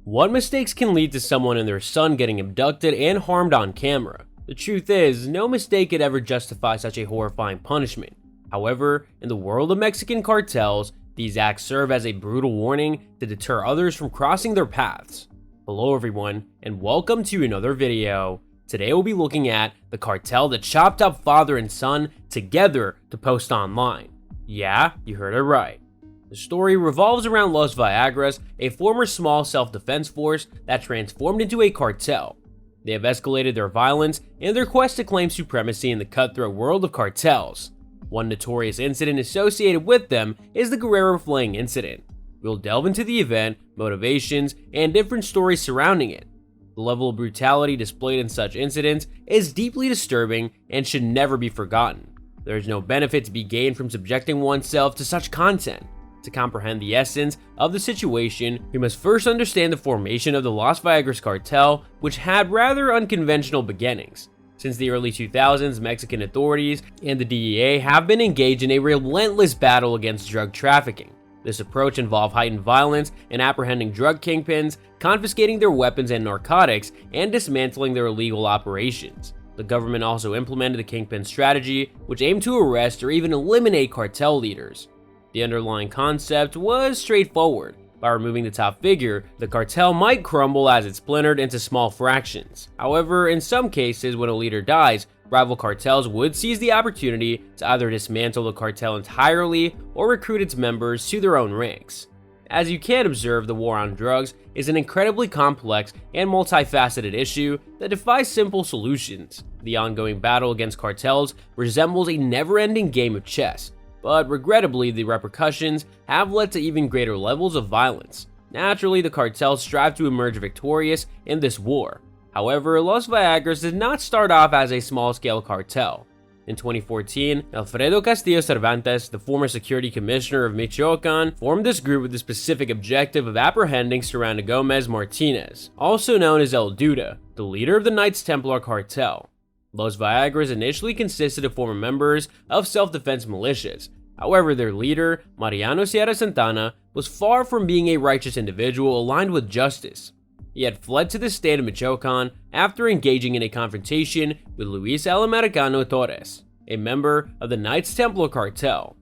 What mistakes can lead to someone and their son getting abducted and harmed on camera? The truth is, no mistake could ever justify such a horrifying punishment. However, in the world of Mexican cartels, these acts serve as a brutal warning to deter others from crossing their paths. Hello everyone, and welcome to another video. Today we'll be looking at the cartel that chopped up father and son together to post online. Yeah, you heard it right. The story revolves around Los Viagras, a former small self-defense force that transformed into a cartel. They have escalated their violence and their quest to claim supremacy in the cutthroat world of cartels. One notorious incident associated with them is the Guerrero flaying incident. We'll delve into the event, motivations, and different stories surrounding it. The level of brutality displayed in such incidents is deeply disturbing and should never be forgotten. There is no benefit to be gained from subjecting oneself to such content. To comprehend the essence of the situation, we must first understand the formation of the Los Viagras cartel, which had rather unconventional beginnings. Since the early 2000s, Mexican authorities and the DEA have been engaged in a relentless battle against drug trafficking. This approach involved heightened violence in apprehending drug kingpins, confiscating their weapons and narcotics, and dismantling their illegal operations. The government also implemented the kingpin strategy, which aimed to arrest or even eliminate cartel leaders. The underlying concept was straightforward. By removing the top figure, the cartel might crumble as it splintered into small fractions. However, in some cases, when a leader dies, rival cartels would seize the opportunity to either dismantle the cartel entirely or recruit its members to their own ranks. As you can observe, the war on drugs is an incredibly complex and multifaceted issue that defies simple solutions. The ongoing battle against cartels resembles a never-ending game of chess. But regrettably, the repercussions have led to even greater levels of violence. Naturally, the cartels strive to emerge victorious in this war. However, Los Viagras did not start off as a small-scale cartel. In 2014, Alfredo Castillo Cervantes, the former security commissioner of Michoacan, formed this group with the specific objective of apprehending Serrano Gomez Martinez, also known as El Duda, the leader of the Knights Templar cartel. Los Viagras initially consisted of former members of self-defense militias. However, their leader, Mariano Sierra Santana, was far from being a righteous individual aligned with justice. He had fled to the state of Michoacan after engaging in a confrontation with Luis El Americano Torres, a member of the Knights Templar cartel.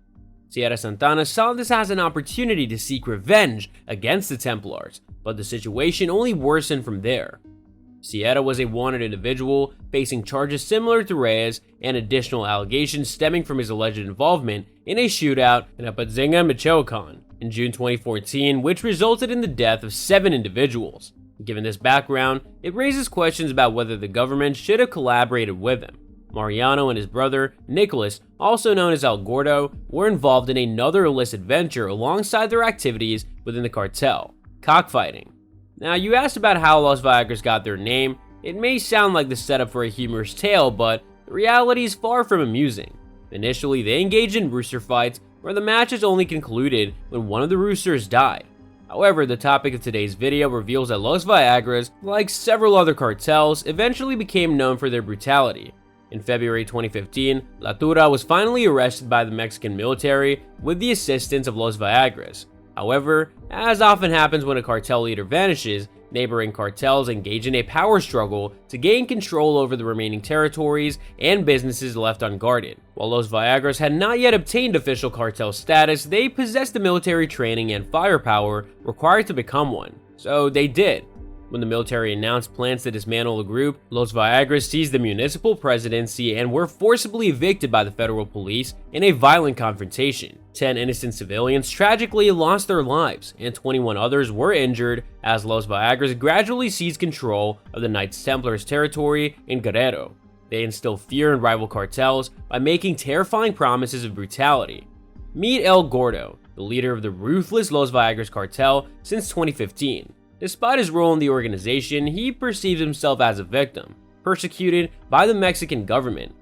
Sierra Santana saw this as an opportunity to seek revenge against the Templars, but the situation only worsened from there. Sierra was a wanted individual facing charges similar to Reyes and additional allegations stemming from his alleged involvement in a shootout in Apatzinga, Michoacan in June 2014, which resulted in the death of 7 individuals. Given this background, it raises questions about whether the government should have collaborated with him. Mariano and his brother, Nicholas, also known as El Gordo, were involved in another illicit venture alongside their activities within the cartel, cockfighting. Now, you asked about how Los Viagras got their name. It may sound like the setup for a humorous tale, but the reality is far from amusing. Initially, they engaged in rooster fights, where the matches only concluded when one of the roosters died. However, the topic of today's video reveals that Los Viagras, like several other cartels, eventually became known for their brutality. In February 2015, La Tura was finally arrested by the Mexican military with the assistance of Los Viagras. However, as often happens when a cartel leader vanishes, neighboring cartels engage in a power struggle to gain control over the remaining territories and businesses left unguarded. While Los Viagras had not yet obtained official cartel status, they possessed the military training and firepower required to become one. So they did. When the military announced plans to dismantle the group, Los Viagras seized the municipal presidency and were forcibly evicted by the federal police in a violent confrontation. 10 innocent civilians tragically lost their lives, and 21 others were injured as Los Viagras gradually seized control of the Knights Templars territory in Guerrero. They instilled fear in rival cartels by making terrifying promises of brutality. Meet El Gordo, the leader of the ruthless Los Viagras cartel since 2015. Despite his role in the organization, he perceives himself as a victim, persecuted by the Mexican government.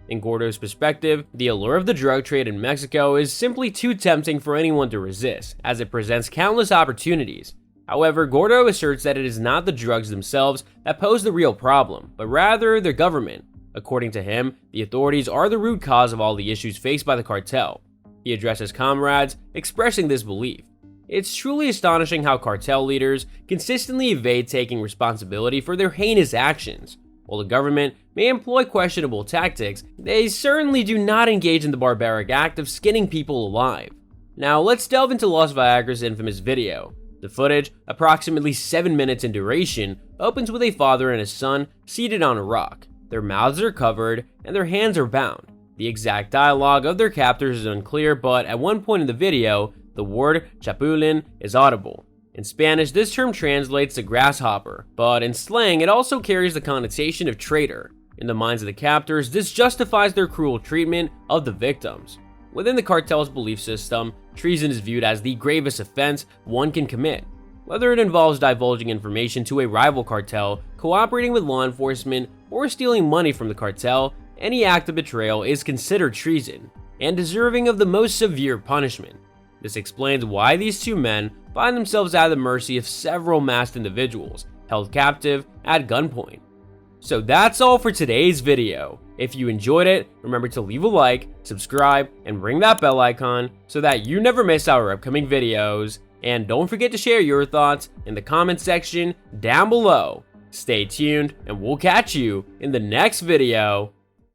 In Gordo's perspective, the allure of the drug trade in Mexico is simply too tempting for anyone to resist, as it presents countless opportunities. However, Gordo asserts that it is not the drugs themselves that pose the real problem, but rather their government. According to him, the authorities are the root cause of all the issues faced by the cartel. He addresses comrades, expressing this belief. It's truly astonishing how cartel leaders consistently evade taking responsibility for their heinous actions. While the government may employ questionable tactics, they certainly do not engage in the barbaric act of skinning people alive. Now let's delve into Las Viagra's infamous video. The footage, approximately 7 minutes in duration, opens with a father and a son seated on a rock. Their mouths are covered and their hands are bound. The exact dialogue of their captors is unclear, but at one point in the video, the word chapulín is audible. In Spanish, this term translates to grasshopper, but in slang, it also carries the connotation of traitor. In the minds of the captors, this justifies their cruel treatment of the victims. Within the cartel's belief system, treason is viewed as the gravest offense one can commit. Whether it involves divulging information to a rival cartel, cooperating with law enforcement, or stealing money from the cartel, any act of betrayal is considered treason and deserving of the most severe punishment. This explains why these two men find themselves at the mercy of several masked individuals held captive at gunpoint. So that's all for today's video. If you enjoyed it, remember to leave a like, subscribe, and ring that bell icon so that you never miss our upcoming videos. And don't forget to share your thoughts in the comment section down below. Stay tuned, and we'll catch you in the next video.